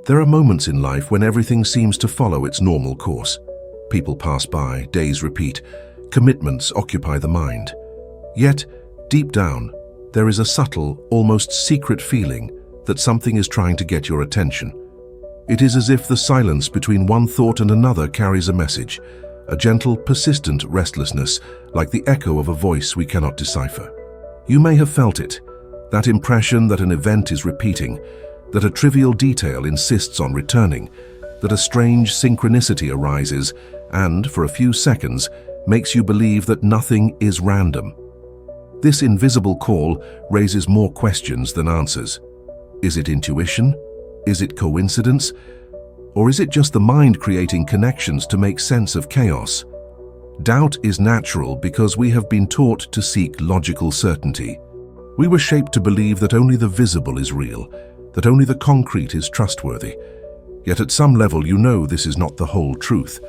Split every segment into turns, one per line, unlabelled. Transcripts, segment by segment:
There are moments in life when everything seems to follow its normal course. People pass by, days repeat, commitments occupy the mind. Yet, deep down, there is a subtle, almost secret feeling that something is trying to get your attention. It is as if the silence between one thought and another carries a message, a gentle, persistent restlessness, like the echo of a voice we cannot decipher. You may have felt it, that impression that an event is repeating, that a trivial detail insists on returning, that a strange synchronicity arises and, for a few seconds, makes you believe that nothing is random. This invisible call raises more questions than answers. Is it intuition? Is it coincidence? Or is it just the mind creating connections to make sense of chaos? Doubt is natural because we have been taught to seek logical certainty. We were shaped to believe that only the visible is real, that only the concrete is trustworthy. Yet at some level you know this is not the whole truth.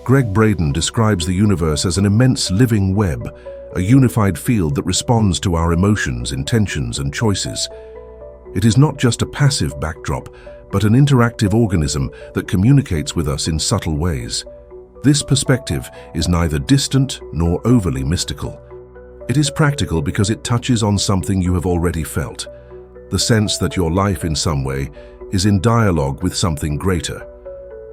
Gregg Braden describes the universe as an immense living web, a unified field that responds to our emotions, intentions, and choices. It is not just a passive backdrop, but an interactive organism that communicates with us in subtle ways. This perspective is neither distant nor overly mystical. It is practical because it touches on something you have already felt, the sense that your life in some way is in dialogue with something greater.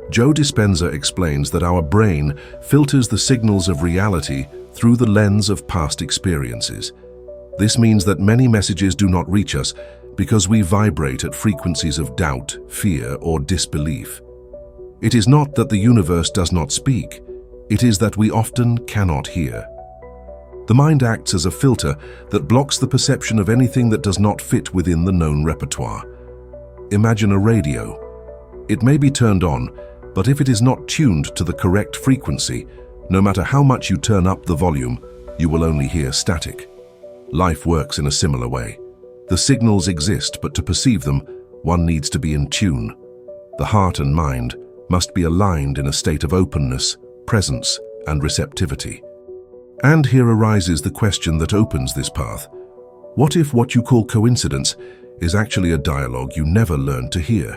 Dispenza explains that our brain filters the signals of reality through the lens of past experiences. This means that many messages do not reach us because we vibrate at frequencies of doubt, fear, or disbelief. It is not that the universe does not speak, it is that we often cannot hear. The mind acts as a filter that blocks the perception of anything that does not fit within the known repertoire. Imagine a radio. It may be turned on, but if it is not tuned to the correct frequency, no matter how much you turn up the volume, you will only hear static. Life works in a similar way. The signals exist, but to perceive them, one needs to be in tune. The heart and mind must be aligned in a state of openness, presence, and receptivity. And here arises the question that opens this path. What if what you call coincidence is actually a dialogue you never learned to hear?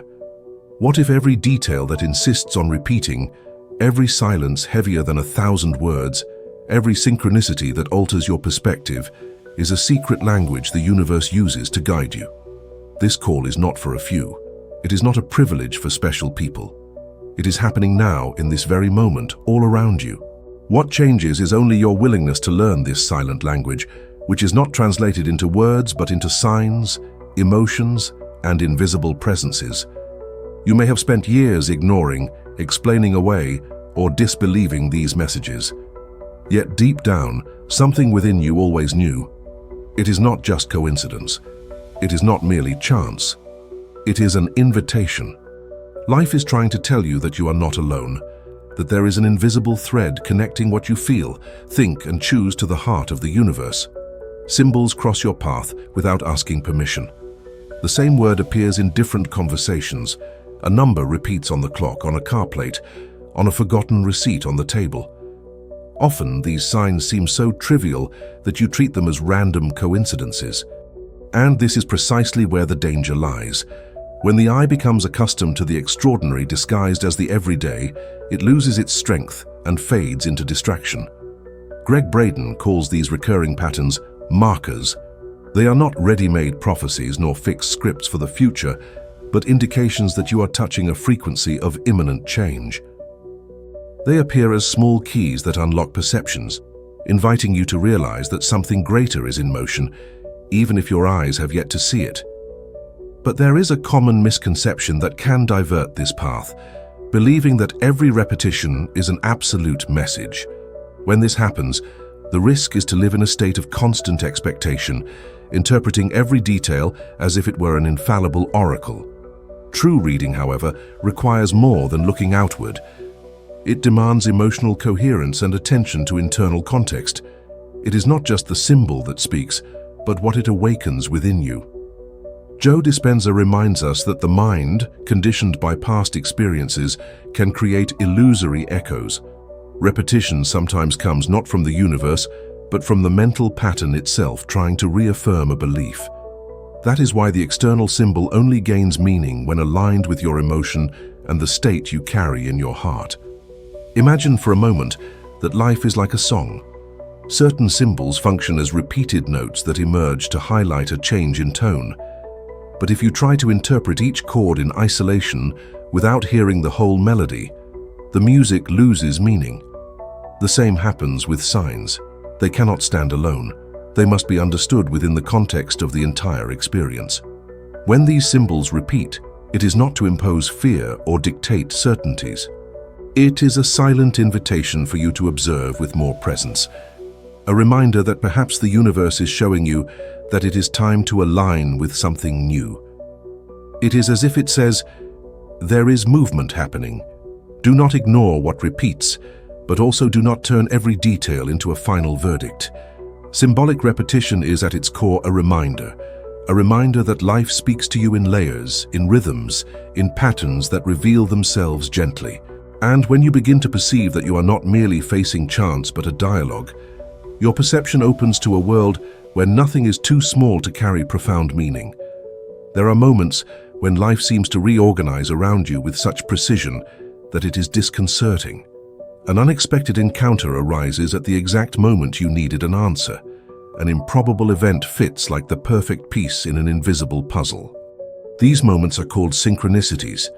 What if every detail that insists on repeating, every silence heavier than 1,000 words, every synchronicity that alters your perspective, is a secret language the universe uses to guide you? This call is not for a few. It is not a privilege for special people. It is happening now, in this very moment, all around you. What changes is only your willingness to learn this silent language, which is not translated into words but into signs, emotions, and invisible presences. You may have spent years ignoring, explaining away, or disbelieving these messages. Yet deep down, something within you always knew. It is not just coincidence. It is not merely chance. It is an invitation. Life is trying to tell you that you are not alone, that there is an invisible thread connecting what you feel, think, and choose to the heart of the universe. Symbols cross your path without asking permission. The same word appears in different conversations. A number repeats on the clock, on a car plate, on a forgotten receipt on the table. Often, these signs seem so trivial that you treat them as random coincidences. And this is precisely where the danger lies. When the eye becomes accustomed to the extraordinary disguised as the everyday, it loses its strength and fades into distraction. Gregg Braden calls these recurring patterns markers. They are not ready-made prophecies nor fixed scripts for the future, but indications that you are touching a frequency of imminent change. They appear as small keys that unlock perceptions, inviting you to realize that something greater is in motion, even if your eyes have yet to see it. But there is a common misconception that can divert this path, believing that every repetition is an absolute message. When this happens, the risk is to live in a state of constant expectation, interpreting every detail as if it were an infallible oracle. True reading, however, requires more than looking outward. It demands emotional coherence and attention to internal context. It is not just the symbol that speaks, but what it awakens within you. Dispenza reminds us that the mind, conditioned by past experiences, can create illusory echoes. Repetition sometimes comes not from the universe, but from the mental pattern itself trying to reaffirm a belief. That is why the external symbol only gains meaning when aligned with your emotion and the state you carry in your heart. Imagine for a moment that life is like a song. Certain symbols function as repeated notes that emerge to highlight a change in tone. But if you try to interpret each chord in isolation without hearing the whole melody, the music loses meaning. The same happens with signs. They cannot stand alone. They must be understood within the context of the entire experience. When these symbols repeat, it is not to impose fear or dictate certainties. It is a silent invitation for you to observe with more presence, a reminder that perhaps the universe is showing you that it is time to align with something new. It is as if it says, there is movement happening. Do not ignore what repeats, but also do not turn every detail into a final verdict. Symbolic repetition is at its core a reminder that life speaks to you in layers, in rhythms, in patterns that reveal themselves gently. And when you begin to perceive that you are not merely facing chance but a dialogue, your perception opens to a world where nothing is too small to carry profound meaning. There are moments when life seems to reorganize around you with such precision that it is disconcerting. An unexpected encounter arises at the exact moment you needed an answer. An improbable event fits like the perfect piece in an invisible puzzle. These moments are called synchronicities,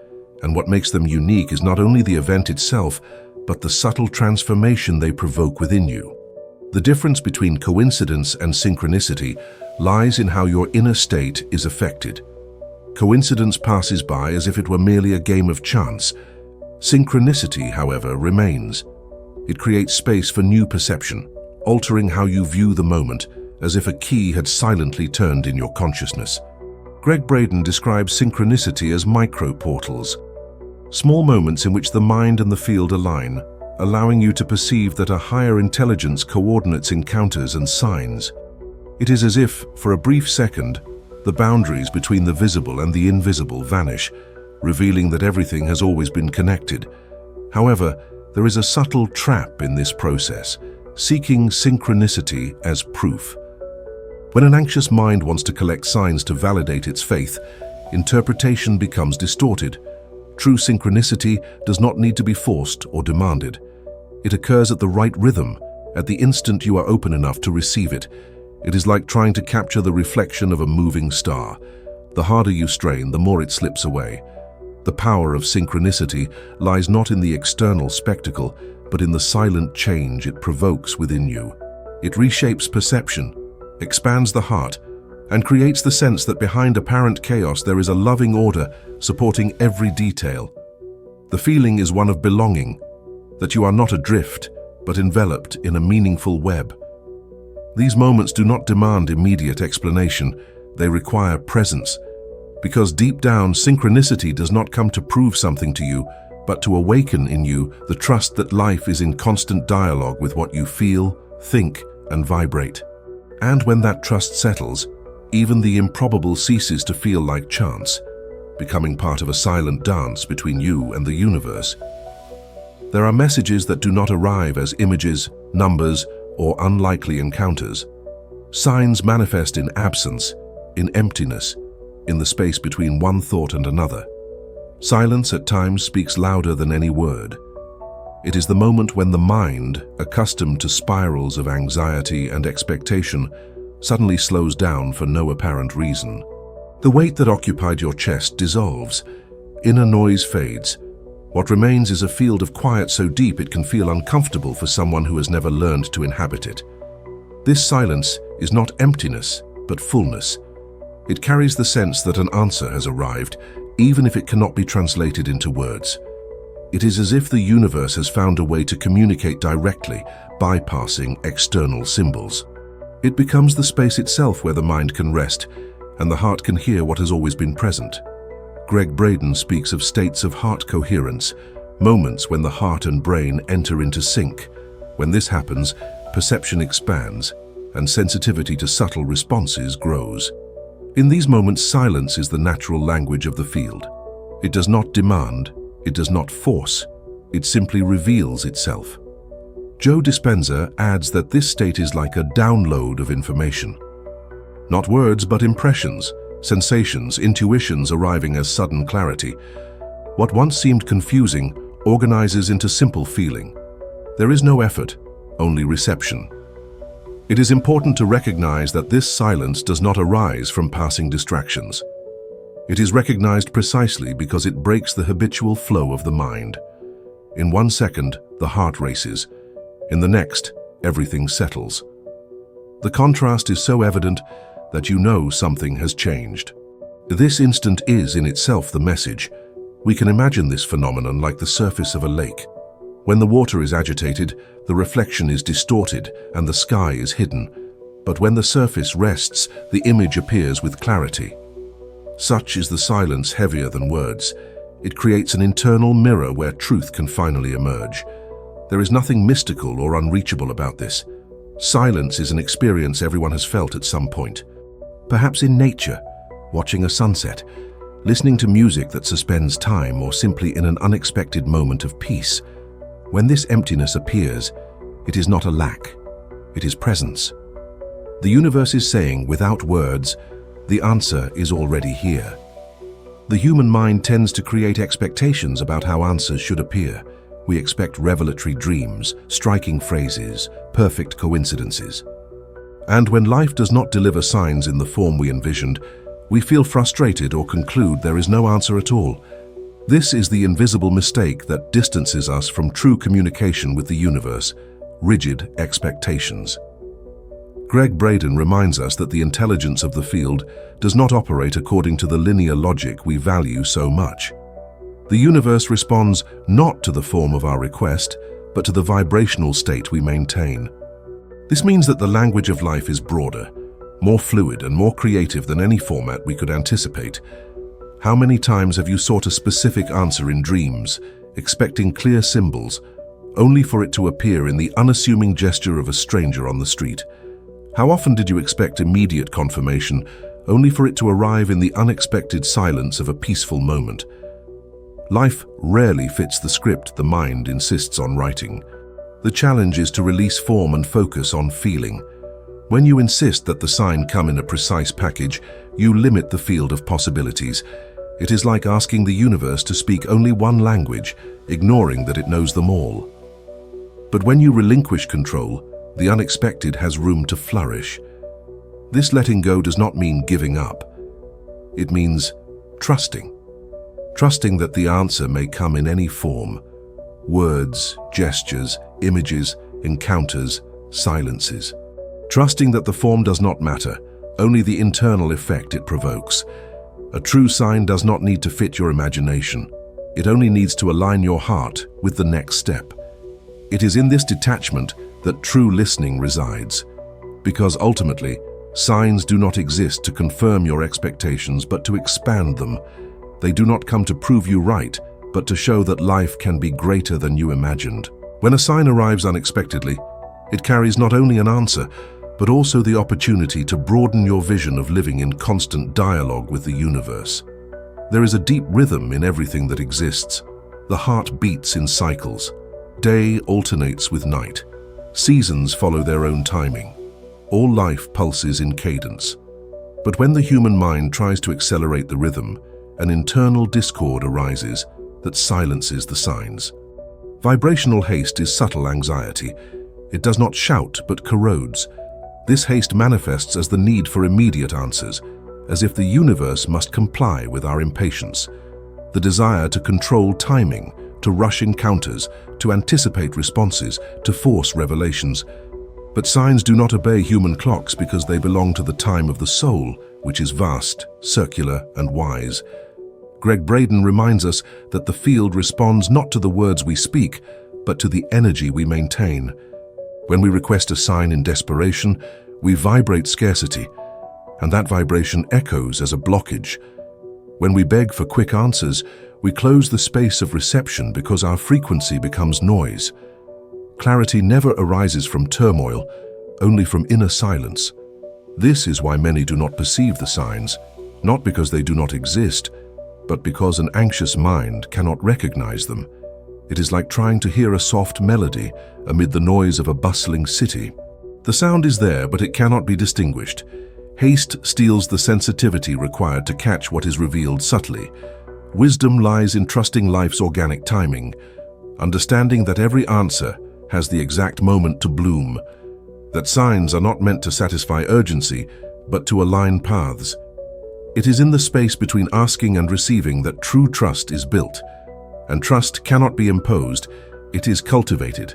and what makes them unique is not only the event itself, but the subtle transformation they provoke within you. The difference between coincidence and synchronicity lies in how your inner state is affected. Coincidence passes by as if it were merely a game of chance. Synchronicity, however, remains. It creates space for new perception, altering how you view the moment, as if a key had silently turned in your consciousness. Gregg Braden describes synchronicity as micro-portals, small moments in which the mind and the field align, allowing you to perceive that a higher intelligence coordinates encounters and signs. It is as if, for a brief second, the boundaries between the visible and the invisible vanish, revealing that everything has always been connected. However, there is a subtle trap in this process, seeking synchronicity as proof. When an anxious mind wants to collect signs to validate its faith, interpretation becomes distorted. True synchronicity does not need to be forced or demanded. It occurs at the right rhythm, at the instant you are open enough to receive it. It is like trying to capture the reflection of a moving star. The harder you strain, the more it slips away. The power of synchronicity lies not in the external spectacle, but in the silent change it provokes within you. It reshapes perception, expands the heart, and creates the sense that behind apparent chaos there is a loving order supporting every detail. The feeling is one of belonging, that you are not adrift, but enveloped in a meaningful web. These moments do not demand immediate explanation, they require presence, because deep down, synchronicity does not come to prove something to you, but to awaken in you the trust that life is in constant dialogue with what you feel, think, and vibrate. And when that trust settles, even the improbable ceases to feel like chance, becoming part of a silent dance between you and the universe. There are messages that do not arrive as images, numbers, or unlikely encounters. Signs manifest in absence, in emptiness, in the space between one thought and another. Silence at times speaks louder than any word. It is the moment when the mind, accustomed to spirals of anxiety and expectation, suddenly slows down for no apparent reason. The weight that occupied your chest dissolves. Inner noise fades. What remains is a field of quiet so deep it can feel uncomfortable for someone who has never learned to inhabit it. This silence is not emptiness, but fullness. It carries the sense that an answer has arrived, even if it cannot be translated into words. It is as if the universe has found a way to communicate directly, bypassing external symbols. It becomes the space itself where the mind can rest, and the heart can hear what has always been present. Gregg Braden speaks of states of heart coherence, moments when the heart and brain enter into sync. When this happens, perception expands, and sensitivity to subtle responses grows. In these moments, silence is the natural language of the field. It does not demand, it does not force, it simply reveals itself. Joe Dispenza adds that this state is like a download of information. Not words, but impressions, sensations, intuitions arriving as sudden clarity. What once seemed confusing organizes into simple feeling. There is no effort, only reception. It is important to recognize that this silence does not arise from passing distractions. It is recognized precisely because it breaks the habitual flow of the mind. In 1 second, the heart races. In the next, everything settles. The contrast is so evident that you know something has changed. This instant is in itself the message. We can imagine this phenomenon like the surface of a lake. When the water is agitated, the reflection is distorted and the sky is hidden. But when the surface rests, the image appears with clarity. Such is the silence heavier than words. It creates an internal mirror where truth can finally emerge. There is nothing mystical or unreachable about this. Silence is an experience everyone has felt at some point. Perhaps in nature, watching a sunset, listening to music that suspends time, or simply in an unexpected moment of peace. When this emptiness appears, it is not a lack, it is presence. The universe is saying, without words, the answer is already here. The human mind tends to create expectations about how answers should appear. We expect revelatory dreams, striking phrases, perfect coincidences. And when life does not deliver signs in the form we envisioned, we feel frustrated or conclude there is no answer at all. This is the invisible mistake that distances us from true communication with the universe, rigid expectations. Gregg Braden reminds us that the intelligence of the field does not operate according to the linear logic we value so much. The universe responds not to the form of our request, but to the vibrational state we maintain. This means that the language of life is broader, more fluid and more creative than any format we could anticipate. How many times have you sought a specific answer in dreams, expecting clear symbols, only for it to appear in the unassuming gesture of a stranger on the street? How often did you expect immediate confirmation, only for it to arrive in the unexpected silence of a peaceful moment? Life rarely fits the script the mind insists on writing. The challenge is to release form and focus on feeling. When you insist that the sign come in a precise package, you limit the field of possibilities. It is like asking the universe to speak only one language, ignoring that it knows them all. But when you relinquish control, the unexpected has room to flourish. This letting go does not mean giving up. It means trusting. Trusting that the answer may come in any form. Words, gestures, images, encounters, silences. Trusting that the form does not matter, only the internal effect it provokes. A true sign does not need to fit your imagination. It only needs to align your heart with the next step. It is in this detachment that true listening resides, because ultimately, signs do not exist to confirm your expectations but to expand them. They do not come to prove you right, but to show that life can be greater than you imagined. When a sign arrives unexpectedly, it carries not only an answer, but also the opportunity to broaden your vision of living in constant dialogue with the universe. There is a deep rhythm in everything that exists. The heart beats in cycles. Day alternates with night. Seasons follow their own timing. All life pulses in cadence. But when the human mind tries to accelerate the rhythm, an internal discord arises that silences the signs. Vibrational haste is subtle anxiety. It does not shout but corrodes. This haste manifests as the need for immediate answers, as if the universe must comply with our impatience. The desire to control timing, to rush encounters, to anticipate responses, to force revelations. But signs do not obey human clocks because they belong to the time of the soul, which is vast, circular, and wise. Gregg Braden reminds us that the field responds not to the words we speak, but to the energy we maintain. When we request a sign in desperation, we vibrate scarcity, and that vibration echoes as a blockage. When we beg for quick answers, we close the space of reception because our frequency becomes noise. Clarity never arises from turmoil, only from inner silence. This is why many do not perceive the signs, not because they do not exist, but because an anxious mind cannot recognize them. It is like trying to hear a soft melody amid the noise of a bustling city. The sound is there, but it cannot be distinguished. Haste steals the sensitivity required to catch what is revealed subtly. Wisdom lies in trusting life's organic timing, understanding that every answer has the exact moment to bloom, that signs are not meant to satisfy urgency, but to align paths. It is in the space between asking and receiving that true trust is built, and trust cannot be imposed, it is cultivated.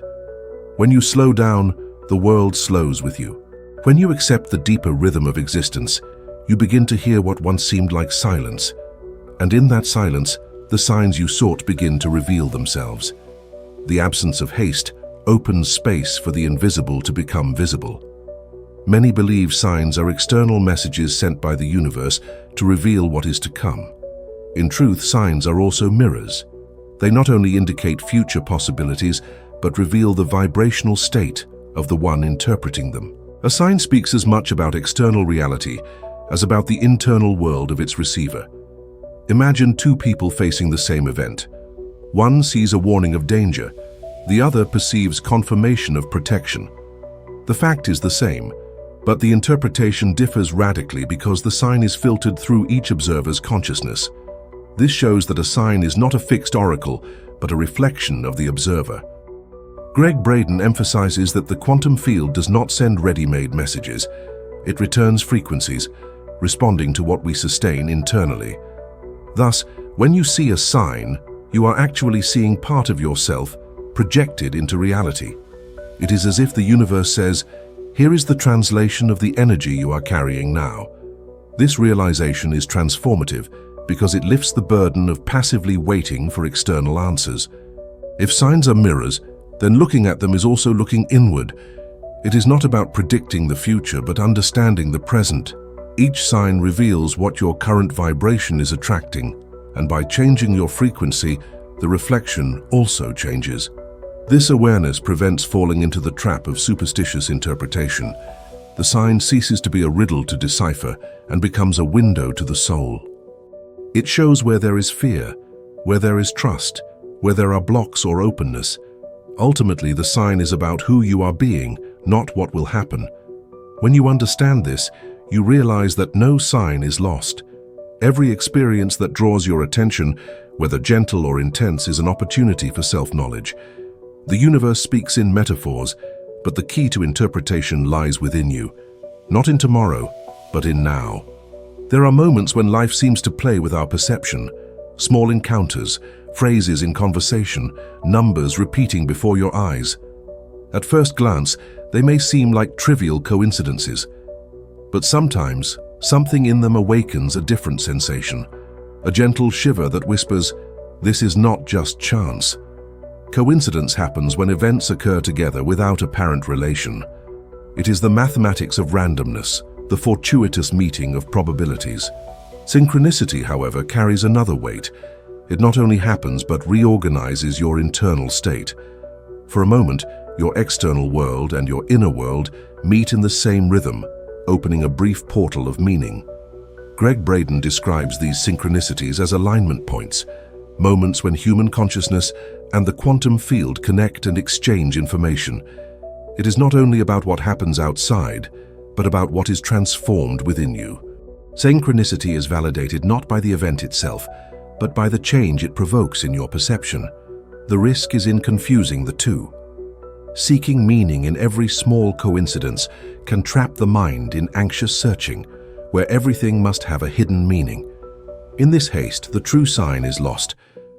When you slow down, the world slows with you. When you accept the deeper rhythm of existence, you begin to hear what once seemed like silence, and in that silence, the signs you sought begin to reveal themselves. The absence of haste opens space for the invisible to become visible. Many believe signs are external messages sent by the universe to reveal what is to come. In truth, signs are also mirrors. They not only indicate future possibilities, but reveal the vibrational state of the one interpreting them. A sign speaks as much about external reality as about the internal world of its receiver. Imagine two people facing the same event. One sees a warning of danger, the other perceives confirmation of protection. The fact is the same, but the interpretation differs radically because the sign is filtered through each observer's consciousness. This shows that a sign is not a fixed oracle, but a reflection of the observer. Gregg Braden emphasizes that the quantum field does not send ready-made messages. It returns frequencies, responding to what we sustain internally. Thus, when you see a sign, you are actually seeing part of yourself projected into reality. It is as if the universe says, "Here is the translation of the energy you are carrying now." This realization is transformative because it lifts the burden of passively waiting for external answers. If signs are mirrors, then looking at them is also looking inward. It is not about predicting the future, but understanding the present. Each sign reveals what your current vibration is attracting, and by changing your frequency, the reflection also changes. This awareness prevents falling into the trap of superstitious interpretation. The sign ceases to be a riddle to decipher and becomes a window to the soul. It shows where there is fear, where there is trust, where there are blocks or openness. Ultimately, the sign is about who you are being, not what will happen. When you understand this, you realize that no sign is lost. Every experience that draws your attention, whether gentle or intense, is an opportunity for self-knowledge. The universe speaks in metaphors, but the key to interpretation lies within you. Not in tomorrow, but in now. There are moments when life seems to play with our perception. Small encounters, phrases in conversation, numbers repeating before your eyes. At first glance, they may seem like trivial coincidences, but sometimes something in them awakens a different sensation, a gentle shiver that whispers, "This is not just chance." Coincidence happens when events occur together without apparent relation. It is the mathematics of randomness, the fortuitous meeting of probabilities. Synchronicity, however, carries another weight. It not only happens but reorganizes your internal state. For a moment, your external world and your inner world meet in the same rhythm, opening a brief portal of meaning. Gregg Braden describes these synchronicities as alignment points, moments when human consciousness and the quantum field connect and exchange information. It is not only about what happens outside, but about what is transformed within you. Synchronicity is validated not by the event itself, but by the change it provokes in your perception. The risk is in confusing the two. Seeking meaning in every small coincidence can trap the mind in anxious searching, where everything must have a hidden meaning. In this haste, the true sign is lost.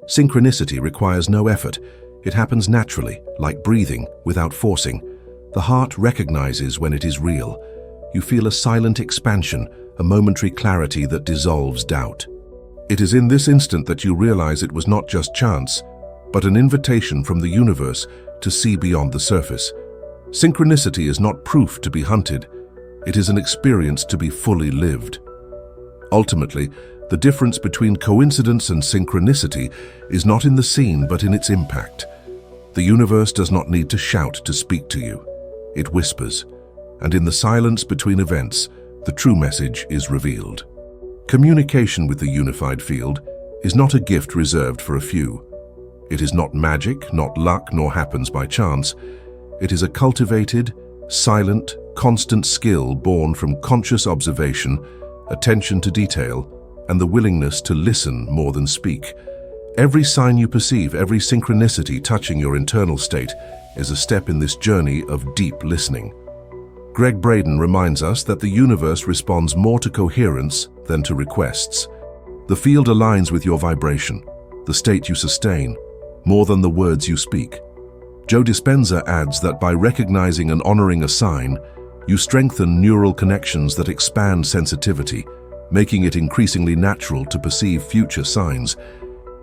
Synchronicity requires no effort. It happens naturally, like breathing, without forcing. The heart recognizes when it is real. You feel a silent expansion, a momentary clarity that dissolves doubt. It is in this instant that you realize it was not just chance, but an invitation from the universe to see beyond the surface. Synchronicity is not proof to be hunted. It is an experience to be fully lived. Ultimately, the difference between coincidence and synchronicity is not in the scene but in its impact. The universe does not need to shout to speak to you. It whispers, and in the silence between events, the true message is revealed. Communication with the unified field is not a gift reserved for a few. It is not magic, not luck, nor happens by chance. It is a cultivated, silent, constant skill born from conscious observation, attention to detail, and the willingness to listen more than speak. Every sign you perceive, every synchronicity touching your internal state, is a step in this journey of deep listening. Braden reminds us that the universe responds more to coherence than to requests. The field aligns with your vibration, the state you sustain, more than the words you speak. Dispenza adds that by recognizing and honoring a sign, you strengthen neural connections that expand sensitivity, making it increasingly natural to perceive future signs.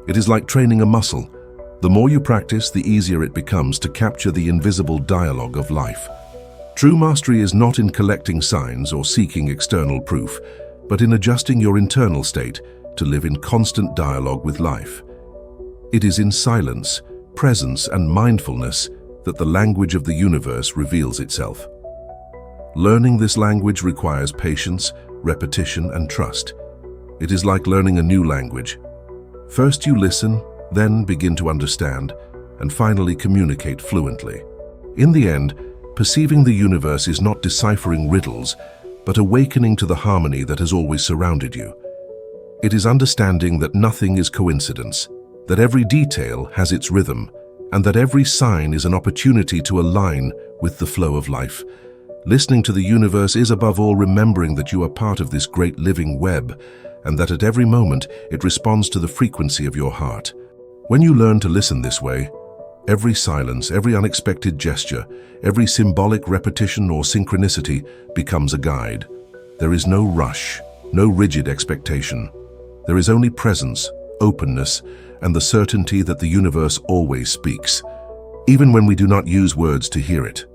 It is like training a muscle. The more you practice, the easier it becomes to capture the invisible dialogue of life. True mastery is not in collecting signs or seeking external proof, but in adjusting your internal state to live in constant dialogue with life. It is in silence, presence, and mindfulness that the language of the universe reveals itself. Learning this language requires patience, repetition, and trust. It is like learning a new language. First you listen, then begin to understand, and finally communicate fluently. In the end, perceiving the universe is not deciphering riddles, but awakening to the harmony that has always surrounded you. It is understanding that nothing is coincidence, that every detail has its rhythm, and that every sign is an opportunity to align with the flow of life. Listening to the universe is above all remembering that you are part of this great living web, and that at every moment it responds to the frequency of your heart. When you learn to listen this way, every silence, every unexpected gesture, every symbolic repetition or synchronicity becomes a guide. There is no rush, no rigid expectation. There is only presence, openness, and the certainty that the universe always speaks, even when we do not use words to hear it.